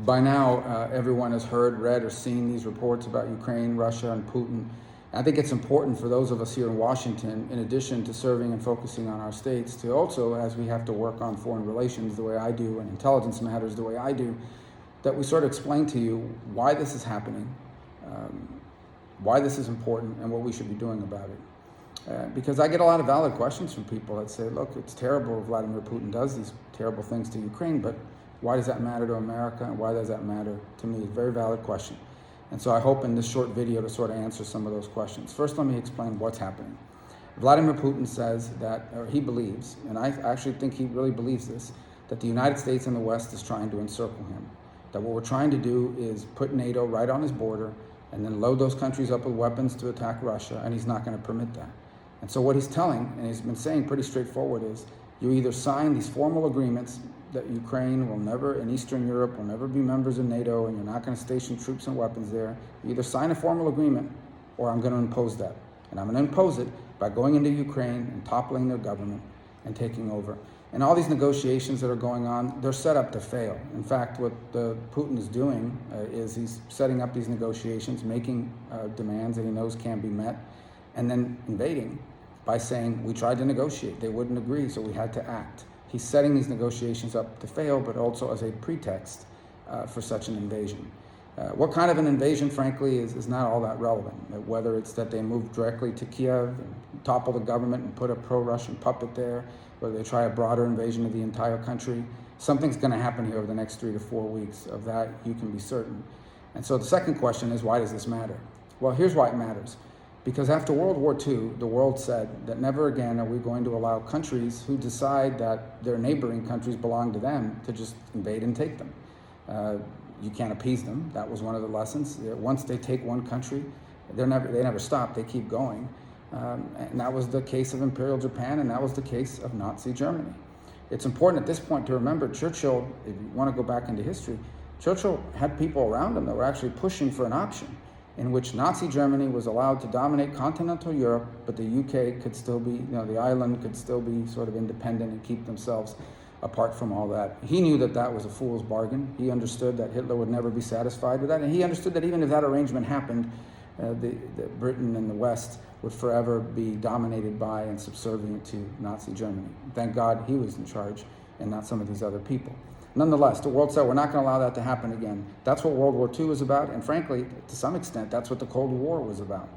By now, everyone has heard, read, or seen these reports about Ukraine, Russia, and Putin. I think it's important for those of us here in Washington, in addition to serving and focusing on our states, to also, as we have to work on foreign relations the way I do and intelligence matters the way I do, that we sort of explain to you why this is happening, why this is important, and what we should be doing about it. Because I get a lot of valid questions from people that say, look, it's terrible Vladimir Putin does these terrible things to Ukraine, but why does that matter to America, and why does that matter to me? It's a very valid question. And so I hope in this short video to sort of answer some of those questions. First, let me explain what's happening. Vladimir Putin says that, or he believes, and I actually think he really believes this, that the United States and the West is trying to encircle him. That what we're trying to do is put NATO right on his border and then load those countries up with weapons to attack Russia, and he's not going to permit that. And so what he's telling, and he's been saying pretty straightforward, is you either sign these formal agreements that Ukraine will never, and Eastern Europe will never be members of NATO, and you're not going to station troops and weapons there. You either sign a formal agreement, or I'm going to impose that. And I'm going to impose it by going into Ukraine and toppling their government and taking over. And all these negotiations that are going on, they're set up to fail. In fact, what Putin is doing is he's setting up these negotiations, making demands that he knows can be met, and then invading by saying, we tried to negotiate, they wouldn't agree, so we had to act. He's setting these negotiations up to fail, but also as a pretext for such an invasion. What kind of an invasion, frankly, is not all that relevant. Whether it's that they move directly to Kiev and topple the government and put a pro-Russian puppet there, whether they try a broader invasion of the entire country, something's going to happen here over the next 3 to 4 weeks. Of that, you can be certain. And so the second question is, why does this matter? Well, here's why it matters. Because after World War II, the world said that never again are we going to allow countries who decide that their neighboring countries belong to them to just invade and take them. You can't appease them. That was one of the lessons. Once they take one country, they never stop. They keep going. And that was the case of Imperial Japan, and that was the case of Nazi Germany. It's important at this point to remember Churchill, if you want to go back into history, Churchill had people around him that were actually pushing for an option in which Nazi Germany was allowed to dominate continental Europe, but the UK could still be, the island could still be sort of independent and keep themselves apart from all that. He knew that that was a fool's bargain. He understood that Hitler would never be satisfied with that, and he understood that even if that arrangement happened, the Britain and the West would forever be dominated by and subservient to Nazi Germany. Thank God he was in charge and not some of these other people. Nonetheless, the world said we're not going to allow that to happen again. That's what World War II was about, and frankly, to some extent, that's what the Cold War was about.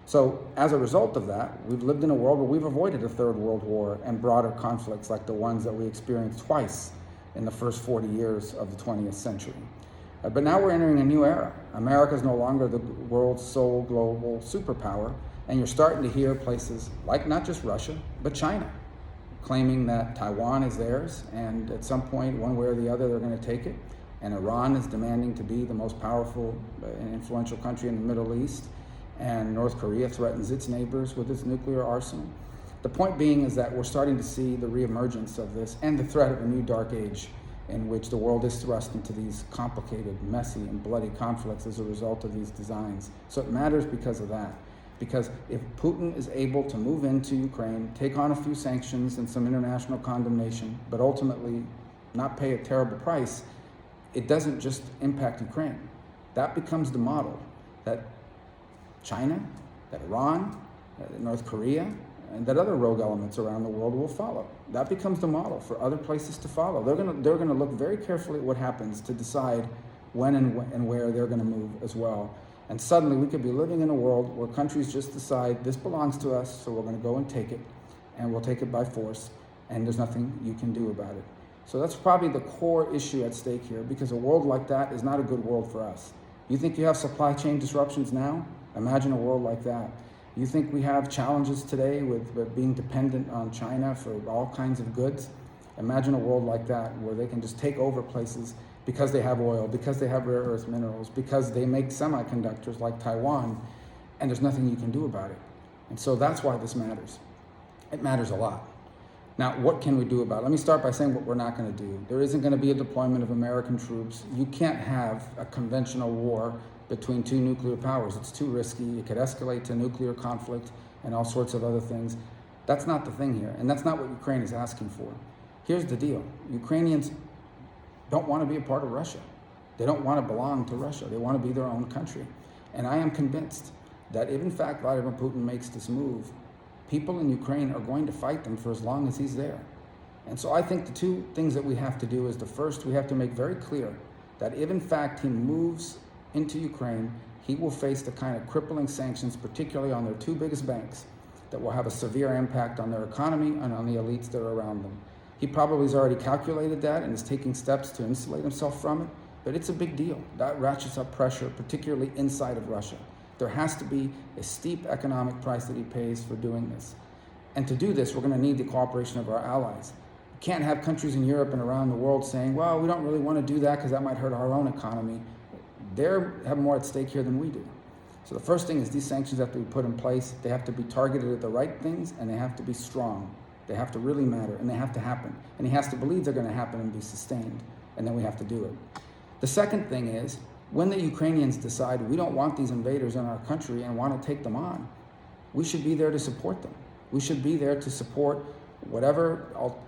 So as a result of that, we've lived in a world where we've avoided a third world war and broader conflicts like the ones that we experienced twice in the first 40 years of the 20th century. But now we're entering a new era. America is no longer the world's sole global superpower, and you're starting to hear places like not just Russia, but China, claiming that Taiwan is theirs, and at some point, one way or the other, they're going to take it. And Iran is demanding to be the most powerful and influential country in the Middle East, and North Korea threatens its neighbors with its nuclear arsenal. The point being is that we're starting to see the reemergence of this and the threat of a new dark age in which the world is thrust into these complicated, messy, and bloody conflicts as a result of these designs. So it matters because of that. Because if Putin is able to move into Ukraine, take on a few sanctions and some international condemnation, but ultimately not pay a terrible price, it doesn't just impact Ukraine. That becomes the model that China, that Iran, that North Korea, and that other rogue elements around the world will follow. That becomes the model for other places to follow. They're going to look very carefully at what happens to decide when and where they're going to move as well. And suddenly we could be living in a world where countries just decide this belongs to us, so we're going to go and take it, and we'll take it by force, and there's nothing you can do about it. So that's probably the core issue at stake here, because a world like that is not a good world for us. You think you have supply chain disruptions now? Imagine a world like that. You think we have challenges today with being dependent on China for all kinds of goods? Imagine a world like that where they can just take over places because they have oil, because they have rare earth minerals, because they make semiconductors like Taiwan, and there's nothing you can do about it. And so that's why this matters. It matters a lot. Now, what can we do about it? Let me start by saying what we're not going to do. There isn't going to be a deployment of American troops. You can't have a conventional war between two nuclear powers. It's too risky. It could escalate to nuclear conflict and all sorts of other things. That's not the thing here, and that's not what Ukraine is asking for. Here's the deal. Ukrainians don't want to be a part of Russia. They don't want to belong to Russia. They want to be their own country. And I am convinced that if in fact Vladimir Putin makes this move, people in Ukraine are going to fight them for as long as he's there. And so I think the two things that we have to do is, the first, we have to make very clear that if in fact he moves into Ukraine, he will face the kind of crippling sanctions, particularly on their two biggest banks, that will have a severe impact on their economy and on the elites that are around them. He probably has already calculated that and is taking steps to insulate himself from it, but it's a big deal. That ratchets up pressure, particularly inside of Russia. There has to be a steep economic price that he pays for doing this. And to do this, we're going to need the cooperation of our allies. We can't have countries in Europe and around the world saying, well, we don't really want to do that because that might hurt our own economy. They have more at stake here than we do. So the first thing is these sanctions have to be put in place. They have to be targeted at the right things, and they have to be strong. They have to really matter, and they have to happen. And he has to believe they're going to happen and be sustained, and then we have to do it. The second thing is, when the Ukrainians decide we don't want these invaders in our country and want to take them on, we should be there to support them. We should be there to support whatever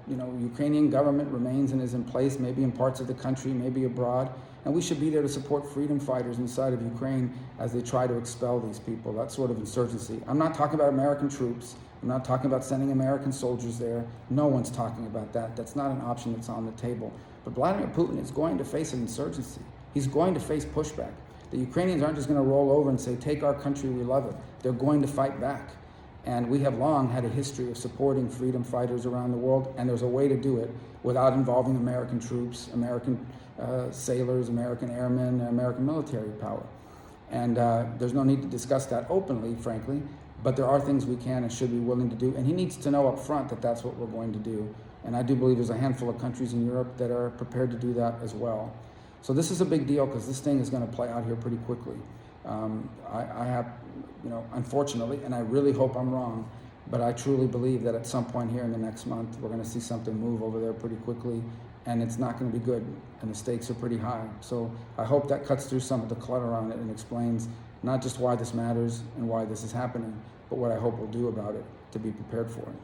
Ukrainian government remains and is in place, maybe in parts of the country, maybe abroad. And we should be there to support freedom fighters inside of Ukraine as they try to expel these people, that sort of insurgency. I'm not talking about American troops. I'm not talking about sending American soldiers there. No one's talking about that. That's not an option that's on the table. But Vladimir Putin is going to face an insurgency. He's going to face pushback. The Ukrainians aren't just going to roll over and say, take our country, we love it. They're going to fight back. And we have long had a history of supporting freedom fighters around the world, and there's a way to do it without involving American troops, American sailors, American airmen, American military power. And there's no need to discuss that openly, frankly, but there are things we can and should be willing to do. And he needs to know up front that that's what we're going to do. And I do believe there's a handful of countries in Europe that are prepared to do that as well. So this is a big deal because this thing is going to play out here pretty quickly. I have, unfortunately, and I really hope I'm wrong, but I truly believe that at some point here in the next month, we're going to see something move over there pretty quickly, and it's not going to be good, and the stakes are pretty high. So I hope that cuts through some of the clutter on it and explains not just why this matters and why this is happening, but what I hope we'll do about it to be prepared for it.